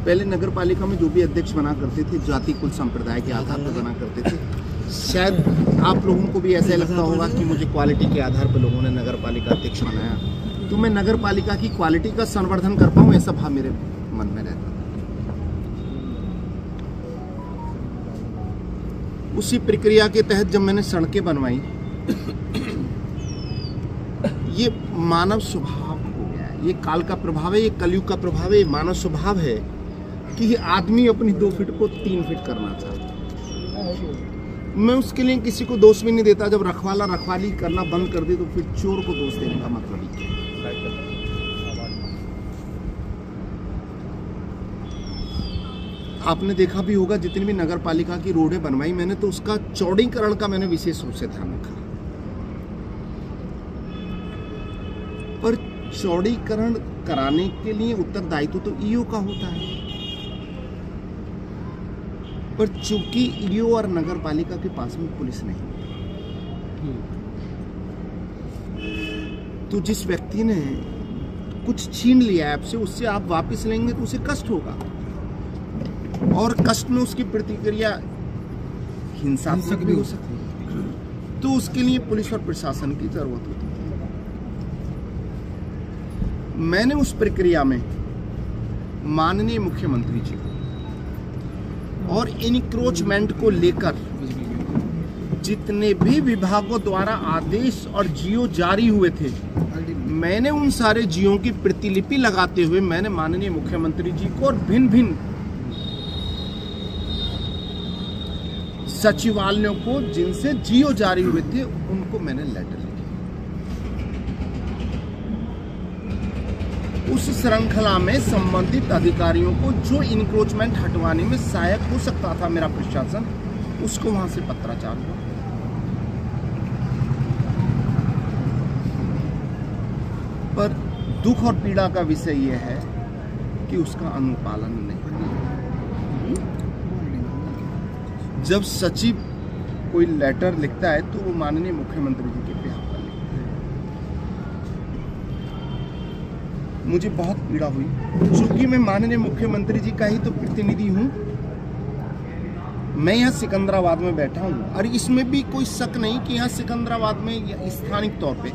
पहले नगर पालिका में जो भी अध्यक्ष बना करते थे जाति कुल संप्रदाय के आधार पर बना करते थे। शायद आप लोगों को भी ऐसा लगता होगा कि मुझे क्वालिटी के आधार पर लोगों ने नगर पालिका अध्यक्ष बनाया, तो मैं नगर पालिका की क्वालिटी का संवर्धन कर पाऊँ, ऐसा भाव मेरे मन में रहता था। उसी प्रक्रिया के तहत जब मैंने सड़कें बनवाई, ये मानव स्वभाव हो गया है, ये काल का प्रभाव है, ये कलयुग का प्रभाव है, ये मानव स्वभाव है कि आदमी अपनी 2 फीट को 3 फीट करना चाहता है। मैं उसके लिए किसी को दोष भी नहीं देता। जब रखवाला रखवाली करना बंद कर दे तो फिर चोर को दोष देने का मतलब ही क्या है। आपने देखा भी होगा जितनी भी नगर पालिका की रोडें बनवाई मैंने, तो उसका चौड़ीकरण का मैंने विशेष रूप से ध्यान रखा। पर चौड़ीकरण कराने के लिए उत्तरदायित्व तो ईओ का होता है, पर चूंकि ईओ और नगर पालिका के पास में पुलिस नहीं, तो जिस व्यक्ति ने कुछ छीन लिया आपसे, उससे आप वापस लेंगे तो उसे कष्ट होगा, और कष्ट में उसकी प्रतिक्रिया हिंसात्मक भी हो सकती है। तो उसके लिए पुलिस और प्रशासन की जरूरत होती है। मैंने उस प्रक्रिया में माननीय मुख्यमंत्री जी और इनक्रोचमेंट को लेकर जितने भी विभागों द्वारा आदेश और जियो जारी हुए थे, मैंने उन सारे जियो की प्रतिलिपि लगाते हुए मैंने माननीय मुख्यमंत्री जी को और भिन्न भिन्न सचिवालयों को जिनसे जियो जारी हुए थे उनको मैंने लेटर लिखे। उस श्रृंखला में संबंधित अधिकारियों को जो इंक्रोचमेंट हटवाने में सहायक हो सकता था मेरा प्रशासन, उसको वहां से पत्राचार हुआ। पर दुख और पीड़ा का विषय यह है कि उसका अनुपालन नहीं। जब सचिव कोई लेटर लिखता है तो वो माननीय मुख्यमंत्री जी के बिहाफ पर लिखता है। मुझे बहुत पीड़ा हुई, क्योंकि मैं माननीय मुख्यमंत्री जी का ही तो प्रतिनिधि हूं। मैं यहाँ सिकंदराबाद में बैठा हूँ, और इसमें भी कोई शक नहीं कि यहाँ सिकंदराबाद में स्थानिक तौर पे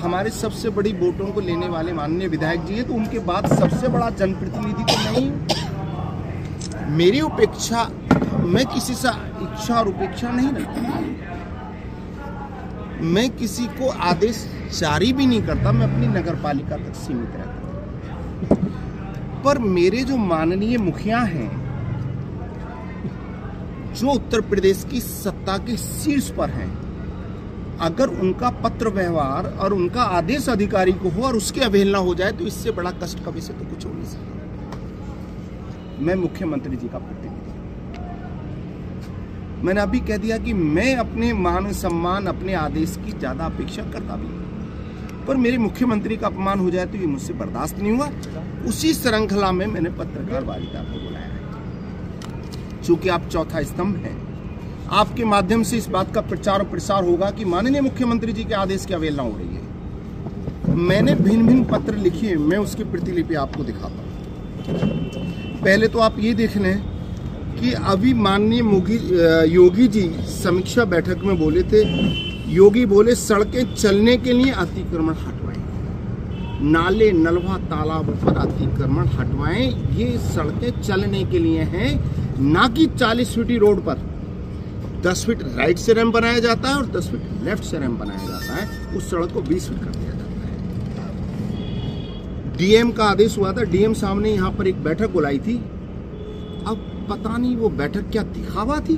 हमारे सबसे बड़ी वोटों को लेने वाले माननीय विधायक जी है, तो उनके बाद सबसे बड़ा जनप्रतिनिधि तो नहीं। मेरी उपेक्षा, मैं किसी से इच्छा और उपेक्षा नहीं रखता, मैं किसी को आदेश जारी भी नहीं करता, मैं अपनी नगर पालिका तक सीमित रहता। पर मेरे जो माननीय मुखिया हैं, जो उत्तर प्रदेश की सत्ता के शीर्ष पर हैं, अगर उनका पत्र व्यवहार और उनका आदेश अधिकारी को हो और उसकी अवहेलना हो जाए तो इससे बड़ा कष्ट का विषय तो कुछ हो नहीं सकता। मैं मुख्यमंत्री जी का प्रतिनिधि, मैंने अभी कह दिया कि मैं अपने मान सम्मान, अपने आदेश की ज्यादा अपेक्षा करता भी, पर मेरे मुख्यमंत्री का अपमान हो जाए तो ये मुझसे बर्दाश्त नहीं हुआ। उसी श्रृंखला में मैंने पत्रकार वार्ता को बुलाया है। चूंकि आप चौथा स्तंभ हैं, आपके माध्यम से इस बात का प्रचार और प्रसार होगा कि माननीय मुख्यमंत्री जी के आदेश की अवहेलना हो रही है। मैंने भिन्न भिन्न पत्र लिखे, मैं उसकी प्रतिलिपि आपको दिखाता हूँ। पहले तो आप ये देख लें कि अभी माननीय योगी जी समीक्षा बैठक में बोले थे, योगी बोले सड़कें चलने के लिए अतिक्रमण हटवाएं, नाले नलवा तालाब पर अतिक्रमण हटवाएं, ये सड़कें चलने के लिए हैं, ना कि 40 फीट रोड पर 10 फीट राइट से रैंप बनाया जाता है और 10 फीट लेफ्ट से रैंप बनाया जाता है, उस सड़क को 20 फीट कर दिया जाता है। डीएम का आदेश हुआ था, डीएम साहब ने यहाँ पर एक बैठक बुलाई थी। अब पता नहीं वो बैठक क्या दिखावा थी।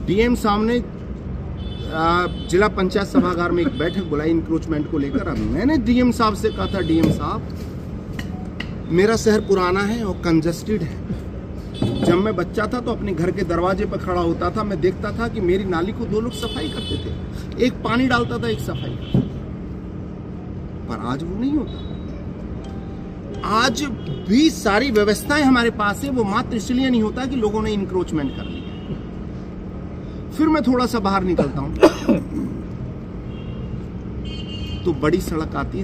डीएम साहब ने जिला पंचायत सभागार में एक बैठक बुलाई इंक्रोचमेंट को लेकर। अब मैंने डीएम साहब से कहा था, डीएम साहब मेरा शहर पुराना है और कंजस्टेड है। जब मैं बच्चा था तो अपने घर के दरवाजे पर खड़ा होता था, मैं देखता था कि मेरी नाली को 2 लोग सफाई करते थे, एक पानी डालता था, एक सफाई करता था। पर आज वो नहीं होता। आज भी सारी व्यवस्थाएं हमारे पास है, वो मात्र इसलिए नहीं होता कि लोगों ने इंक्रोचमेंट कर लिया। फिर मैं थोड़ा सा बाहर निकलता हूं। तो बड़ी सड़क आती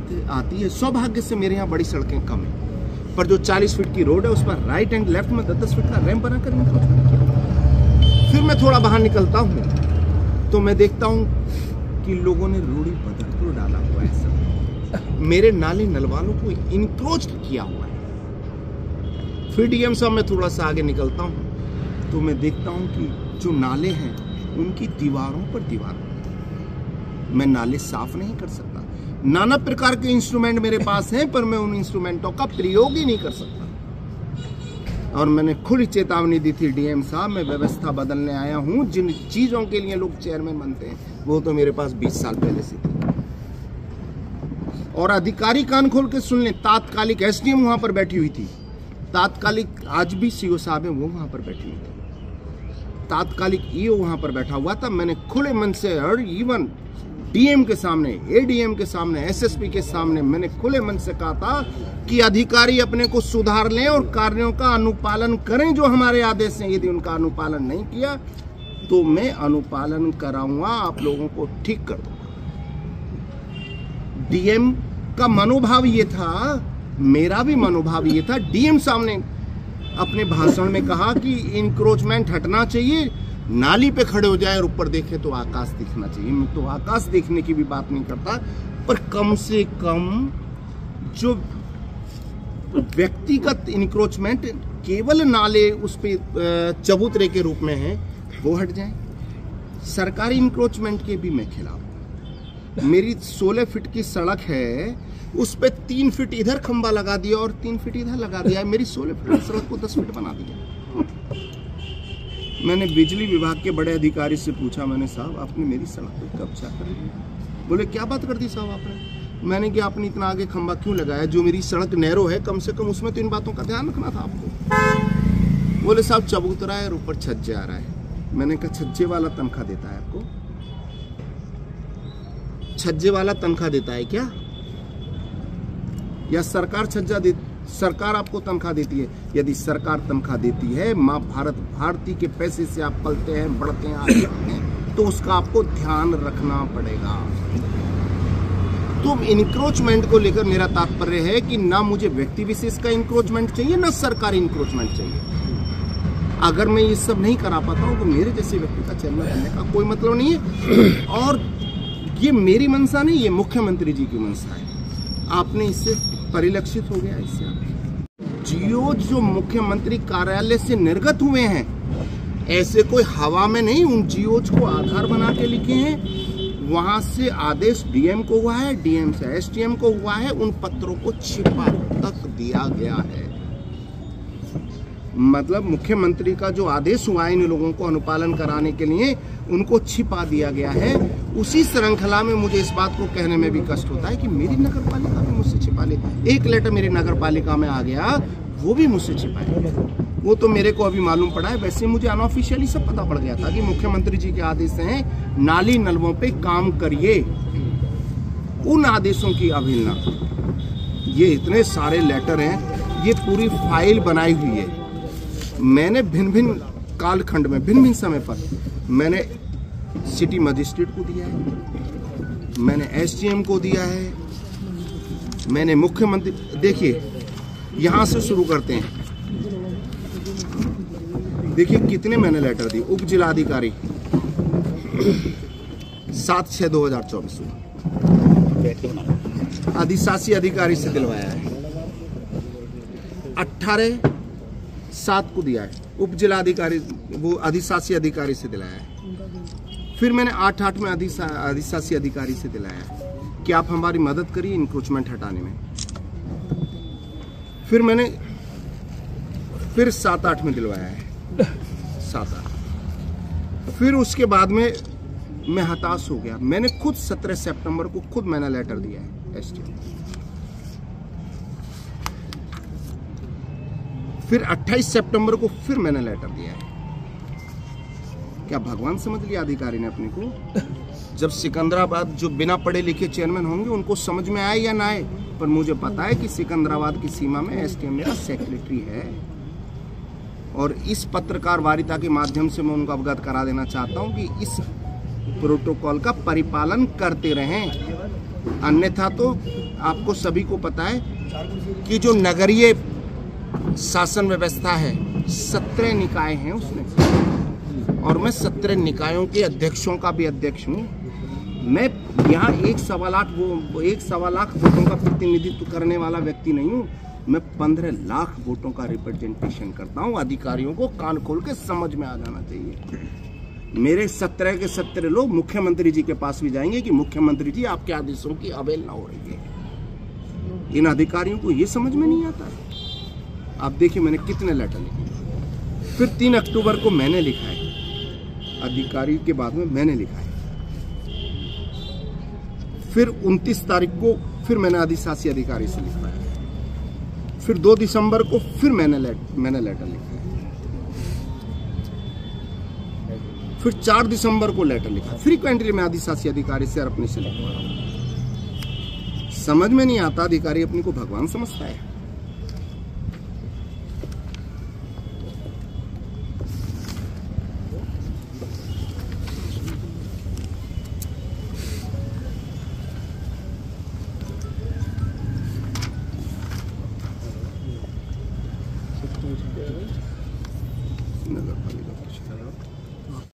है। सौभाग्य से मेरे यहाँ बड़ी सड़कें कम है, पर जो 40 फीट की रोड है उस पर राइट एंड लेफ्ट में 10-10 फीट का रैंप बनाकर इंक्रोचमेंट किया। फिर मैं थोड़ा बाहर निकलता हूँ तो मैं देखता हूँ कि लोगों ने रोड़ी बदलपुर डाला हुआ है, सब मेरे नाले नलवालों को इंक्रोच किया हुआ है। फिर डीएम साहब मैं थोड़ा सा आगे निकलता हूँ तो मैं देखता हूँ कि जो नाले हैं उनकी दीवारों पर दीवार, मैं नाले साफ नहीं कर सकता। नाना प्रकार के इंस्ट्रूमेंट मेरे पास हैं, पर मैं उन इंस्ट्रूमेंटों का प्रयोग ही नहीं कर सकता। और मैंने खुली चेतावनी दी थी, डीएम साहब मैं व्यवस्था बदलने आया हूं। जिन चीजों के लिए लोग चेयरमैन बनते हैं वो तो मेरे पास 20 साल पहले से थी। और अधिकारी कान खोल के सुन लें, तात्कालिक एसडीएम वहां पर बैठी हुई थी, तात्कालिक आज भी सीओ साहब है वो वहां पर बैठी हुई थी, तात्कालिक ईओ वहां पर बैठा हुआ था। मैंने खुले मन से और इवन डीएम के सामने, एडीएम के सामने, एसएसपी के सामने मैंने खुले मन से कहा था कि अधिकारी अपने को सुधार लें और कार्यों का अनुपालन करें जो हमारे आदेश हैं। यदि उनका अनुपालन नहीं किया तो मैं अनुपालन कराऊंगा, आप लोगों को ठीक कर दूंगा। डीएम का मनोभाव ये था, मेरा भी मनोभाव ये था। डीएम साहब ने अपने भाषण में कहा कि इंक्रोचमेंट हटना चाहिए, नाली पे खड़े हो जाए और ऊपर देखे तो आकाश दिखना चाहिए। मैं तो आकाश देखने की भी बात नहीं करता, पर कम से कम जो व्यक्तिगत इंक्रोचमेंट केवल नाले उस पे चबूतरे के रूप में है वो हट जाए। सरकारी इंक्रोचमेंट के भी मैं खिलाफ। मेरी 16 फीट की सड़क है, उस पे 3 फीट इधर खंबा लगा दिया और 3 फीट इधर लगा दिया है। मेरी 16 फीट की सड़क को 10 फीट बना दिया। मैंने बिजली विभाग के बड़े अधिकारी से पूछा, मैंने साहब आपने मेरी सड़क पे कब्जा कर लिया। बोले क्या बात कर दी साहब आपने? मैंने कि आपने इतना आगे खंबा क्यों लगाया? जो मेरी सड़क नैरो है, कम से कम उसमें तो इन बातों का ध्यान रखना था आपको। बोले साहब चबूतरा है और ऊपर छज्जे आ रहा है। मैंने कहा छज्जे वाला तनख्वाह देता है आपको? छज्जे वाला तनख्वाह देता है क्या, या सरकार सरकार आपको तनख्वाह देती है? यदि सरकार तनख्वाह देती है, माँ भारती के पैसे से आप पलते हैं, बढ़ते हैं, आगे बढ़ते हैं, तो उसका आपको ध्यान रखना पड़ेगा। तो इंक्रोचमेंट को लेकर मेरा तात्पर्य है कि ना मुझे व्यक्ति विशेष का इंक्रोचमेंट चाहिए, ना सरकारी इंक्रोचमेंट चाहिए। अगर मैं ये सब नहीं करा पाता हूँ तो मेरे जैसे व्यक्ति का चयन करने का कोई मतलब नहीं है। और ये मेरी मंशा नहीं, ये मुख्यमंत्री जी की मंशा है। आपने इससे परिलक्षित हो गया। इससे जियो जो मुख्यमंत्री कार्यालय से निर्गत हुए हैं, ऐसे कोई हवा में नहीं, उन जियोज को आधार बना के लिखे हैं। वहां से आदेश डीएम को हुआ है, डीएम से एसडीएम को हुआ है, उन पत्रों को छिपा तक दिया गया है। मतलब मुख्यमंत्री का जो आदेश हुआ है इन लोगों को अनुपालन कराने के लिए, उनको छिपा दिया गया है। उसी श्रृंखला में मुझे इस बात को कहने में भी कष्ट होता है कि मेरी नगर पालिका भी मुझसे छिपा ले। एक लेटर मेरी नगर पालिका में आ गया, वो भी मुझसे छिपाए। वो तो मेरे को अभी मालूम पड़ा है, वैसे मुझे अनऑफिशियली सब पता पड़ गया था कि मुख्यमंत्री जी के आदेश हैं नाली नलवों पे काम करिए। उन आदेशों की अवहेलना, ये इतने सारे लेटर हैं, ये पूरी फाइल बनाई हुई है। मैंने भिन्न भिन्न कालखंड में, भिन्न भिन्न समय पर मैंने सिटी मजिस्ट्रेट को दिया है, मैंने एसडीएम को दिया है, मैंने मुख्यमंत्री, देखिए यहां से शुरू करते हैं। देखिए कितने मैंने लेटर दिए। उप जिलाधिकारी 7/6/2024 अधिशासी अधिकारी से दिलवाया है, 18/7 को दिया है। उप जिलाधिकारी वो अधिशासी अधिकारी से दिलाया है। फिर मैंने 8/8 में अधिशासी अधिकारी से दिलाया है कि आप हमारी मदद करिए इंक्रोचमेंट हटाने में। फिर मैंने 7/8 में दिलवाया है, 7/8। फिर उसके बाद में मैं हताश हो गया। मैंने खुद 17 सितंबर को खुद मैंने लेटर दिया है एसडीएम। फिर 28 सितंबर को फिर मैंने लेटर दिया है। क्या भगवान समझ लिया अधिकारी ने अपने को? जब सिकंदराबाद जो बिना पढ़े लिखे चेयरमैन होंगे उनको समझ में आए या ना आए, पर मुझे पता है कि सिकंदराबाद की सीमा में एसडीएम मेरा सेक्रेटरी है। और इस पत्रकार वार्ता के माध्यम से मैं उनको अवगत करा देना चाहता हूं कि इस प्रोटोकॉल का परिपालन करते रहें। अन्यथा तो आपको सभी को पता है कि जो नगरीय शासन व्यवस्था है 17 निकाय हैं उसमें, और मैं 17 निकायों के अध्यक्षों का भी अध्यक्ष हूँ। मैं यहाँ 1.25 लाख वोटों का प्रतिनिधित्व करने वाला व्यक्ति नहीं हूँ। मैं 15 लाख वोटों का रिप्रेजेंटेशन करता हूँ। अधिकारियों को कान खोल के समझ में आ जाना चाहिए। मेरे 17 के 17 लोग मुख्यमंत्री जी के पास भी जाएंगे कि मुख्यमंत्री जी आपके आदेशों की अवहेलना हो रही है। इन अधिकारियों को ये समझ में नहीं आता। आप देखिए मैंने कितने लेटर लिखे। फिर 3 अक्टूबर को मैंने लिखा है, अधिकारी के बाद में मैंने लिखा है। फिर 29 तारीख को फिर मैंने अधिशासी अधिकारी से लिखवाया। फिर 2 दिसंबर को फिर मैंने लेटर लिखा है। फिर 4 दिसंबर को लेटर लिखा। फ्रीक्वेंटली मैं अधिशासी अधिकारी से और अपने से लिखवा रहा हूं। समझ में नहीं आता, अधिकारी अपने को भगवान समझता है। नगर पालिका